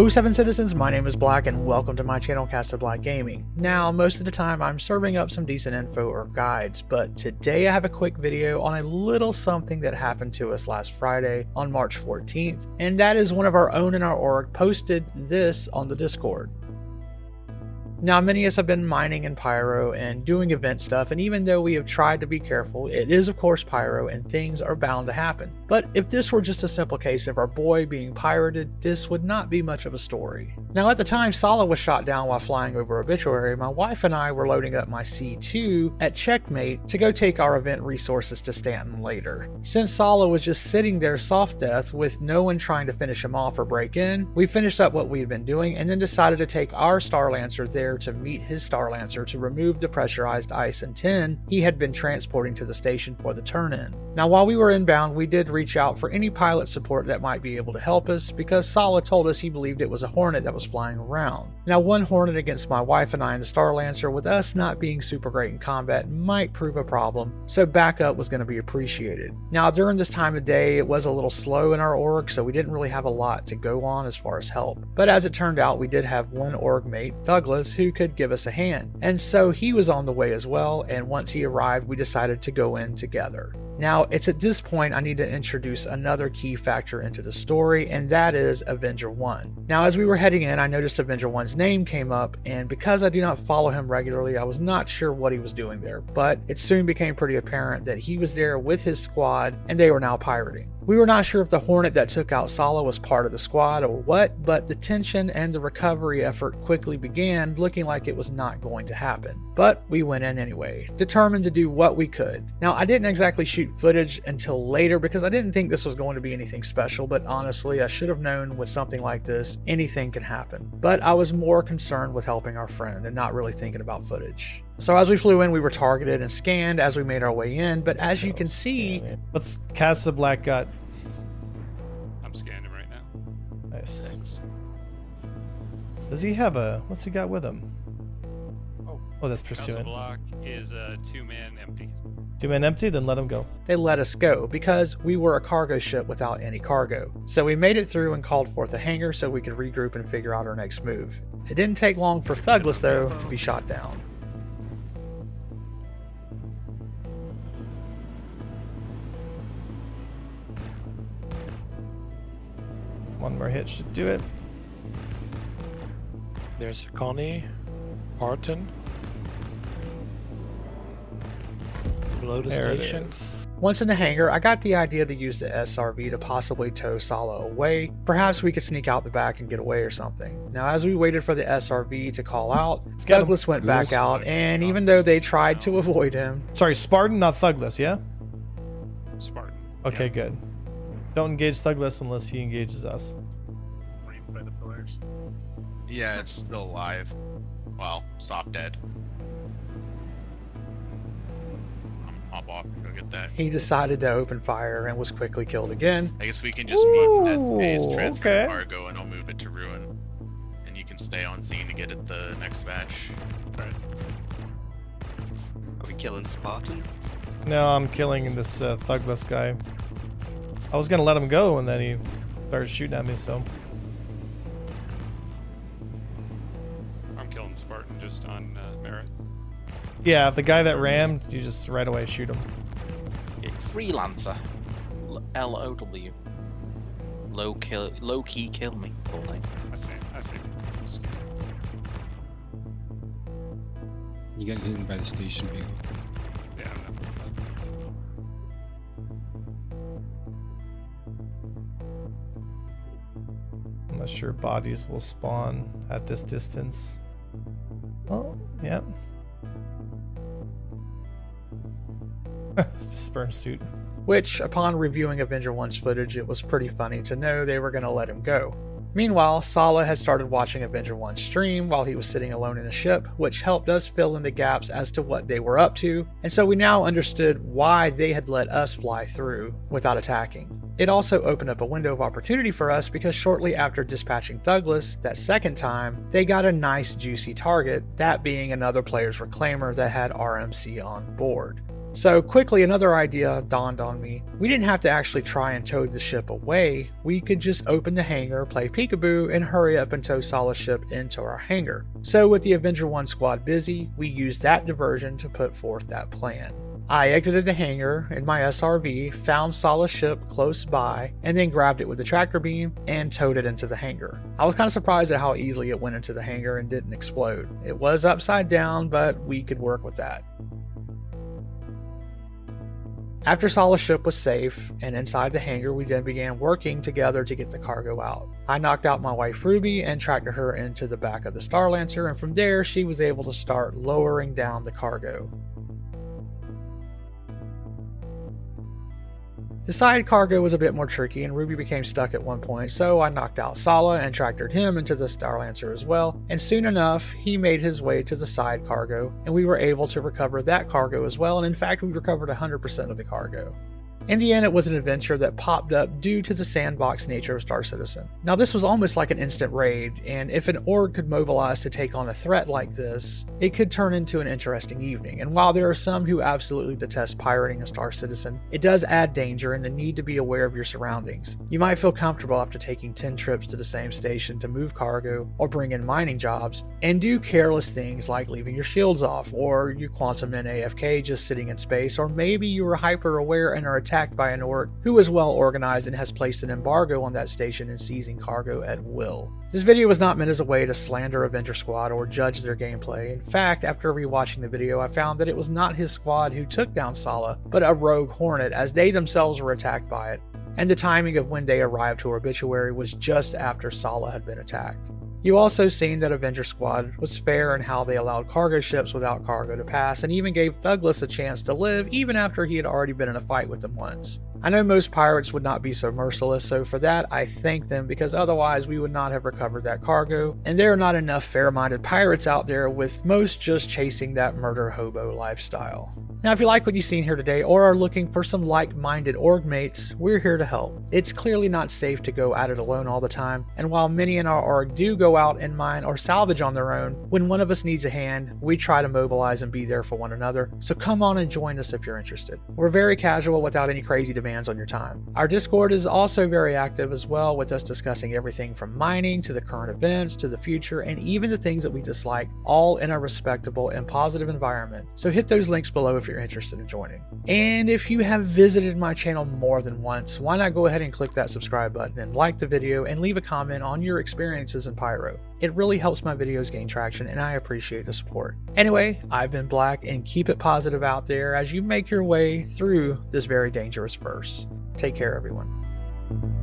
07 citizens, my name is Black and welcome to my channel CasaBLACK Gaming. Now, most of the time I'm serving up some decent info or guides, but today I have a quick video on a little something that happened to us last Friday on March 14th, and that is one of our own in our org posted this on the Discord. Now, many of us have been mining in Pyro and doing event stuff, and even though we have tried to be careful, it is of course Pyro and things are bound to happen. But if this were just a simple case of our boy being pirated, this would not be much of a story. Now, at the time Sala was shot down while flying over Obituary, my wife and I were loading up my C2 at Checkmate to go take our event resources to Stanton later. Since Sala was just sitting there soft death with no one trying to finish him off or break in, we finished up what we had been doing and then decided to take our Starlancer there to meet his Starlancer to remove the pressurized ice and tin he had been transporting to the station for the turn-in. Now, while we were inbound, we did reach out for any pilot support that might be able to help us because Sala told us he believed it was a Hornet that was flying around. Now, one Hornet against my wife and I in the Starlancer, with us not being super great in combat, might prove a problem, so backup was going to be appreciated. Now, during this time of day, it was a little slow in our org, so we didn't really have a lot to go on as far as help. But as it turned out, we did have one org mate, Thuglas, who could give us a hand, and so he was on the way as well, and once he arrived we decided to go in together. Now, it's at this point I need to introduce another key factor into the story, and that is Avenger One. Now, as we were heading in, I noticed Avenger One's name came up, and because I do not follow him regularly, I was not sure what he was doing there, but it soon became pretty apparent that he was there with his squad and they were now pirating. We were not sure if the Hornet that took out Sala was part of the squad or what, but the tension and the recovery effort quickly began, looking like it was not going to happen. But we went in anyway, determined to do what we could. Now, I didn't exactly shoot footage until later because I didn't think this was going to be anything special, but honestly, I should have known with something like this, anything can happen. But I was more concerned with helping our friend and not really thinking about footage. So as we flew in, we were targeted and scanned as we made our way in, but as you can see... What's CasaBLACK got? I'm scanning right now. Nice. Does he have a... What's he got with him? Oh, that's pursuing. CasaBLACK is a two-man empty. Two-man empty? Then let him go. They let us go because we were a cargo ship without any cargo. So we made it through and called forth a hangar so we could regroup and figure out our next move. It didn't take long for Thuglas, though, to be shot down. One more hit should do it. There's Connie, Martin. Below the There station. it is. Once in the hangar, I got the idea to use the SRV to possibly tow Sala away. Perhaps we could sneak out the back and get away or something. Now, as we waited for the SRV to call out, Thuglas went back out, and even though they tried to avoid him... Sorry, Spartan, not Thuglas, yeah? Spartan. Okay, Yeah. good. Don't engage Thuglas unless he engages us. By the pillars. Yeah, it's still alive. Well, soft dead. I'm hop off and go get that. He decided to open fire and was quickly killed again. I guess we can just meet in that phase, Ooh, transfer okay. cargo, and I'll move it to ruin. And you can stay on scene to get it the next batch. Right. Are we killing Spartan? No, I'm killing this Thuglas guy. I was gonna let him go and then he started shooting at me, so... I'm killing Spartan just on merit. Yeah, the guy that rammed, you just right away shoot him. Yeah, Freelancer. LOW. Low key kill me. All day. I see. You got hit by the station vehicle. Yeah, I'm not. I'm not sure bodies will spawn at this distance. Oh, yeah. It's a sperm suit. Which, upon reviewing Avenger One's footage, it was pretty funny to know they were going to let him go. Meanwhile, Sala had started watching Avenger One's stream while he was sitting alone in a ship, which helped us fill in the gaps as to what they were up to, and so we now understood why they had let us fly through without attacking. It also opened up a window of opportunity for us because shortly after dispatching Thuglas that second time, they got a nice juicy target, that being another player's reclaimer that had RMC on board. So quickly another idea dawned on me. We didn't have to actually try and tow the ship away. We could just open the hangar, play peekaboo, and hurry up and tow Salah's ship into our hangar. So with the Avenger One squad busy, we used that diversion to put forth that plan. I exited the hangar in my SRV, found Salah's ship close by, and then grabbed it with the tractor beam and towed it into the hangar. I was kind of surprised at how easily it went into the hangar and didn't explode. It was upside down, but we could work with that. After Salah's ship was safe and inside the hangar, we then began working together to get the cargo out. I knocked out my wife Ruby and tracked her into the back of the Starlancer, and from there she was able to start lowering down the cargo. The side cargo was a bit more tricky and Ruby became stuck at one point, so I knocked out Salah and tractored him into the Starlancer as well, and soon enough he made his way to the side cargo and we were able to recover that cargo as well, and in fact we recovered 100% of the cargo. In the end, it was an adventure that popped up due to the sandbox nature of Star Citizen. Now this was almost like an instant raid, and if an org could mobilize to take on a threat like this, it could turn into an interesting evening. And while there are some who absolutely detest pirating in Star Citizen, it does add danger and the need to be aware of your surroundings. You might feel comfortable after taking 10 trips to the same station to move cargo or bring in mining jobs, and do careless things like leaving your shields off, or you quantum in AFK just sitting in space, or maybe you are hyper aware and are attacked by an org who is well organized and has placed an embargo on that station and seizing cargo at will. This video was not meant as a way to slander Avenger Squad or judge their gameplay. In fact, after rewatching the video, I found that it was not his squad who took down Salah, but a rogue Hornet, as they themselves were attacked by it, and the timing of when they arrived to Orbituary was just after Salah had been attacked. You also seen that Avenger Squad was fair in how they allowed cargo ships without cargo to pass, and even gave Thuglas a chance to live even after he had already been in a fight with them once. I know most pirates would not be so merciless, so for that I thank them, because otherwise we would not have recovered that cargo, and there are not enough fair-minded pirates out there, with most just chasing that murder hobo lifestyle. Now if you like what you've seen here today or are looking for some like-minded org mates, we're here to help. It's clearly not safe to go at it alone all the time, and while many in our org do go out and mine or salvage on their own, when one of us needs a hand, we try to mobilize and be there for one another, so come on and join us if you're interested. We're very casual without any crazy demands on your time. Our Discord is also very active as well, with us discussing everything from mining to the current events to the future and even the things that we dislike, all in a respectable and positive environment. So hit those links below if you're interested in joining. And if you have visited my channel more than once, why not go ahead and click that subscribe button and like the video and leave a comment on your experiences in Pyro. It really helps my videos gain traction and I appreciate the support. Anyway, I've been Black, and keep it positive out there as you make your way through this very dangerous verse. Take care, everyone.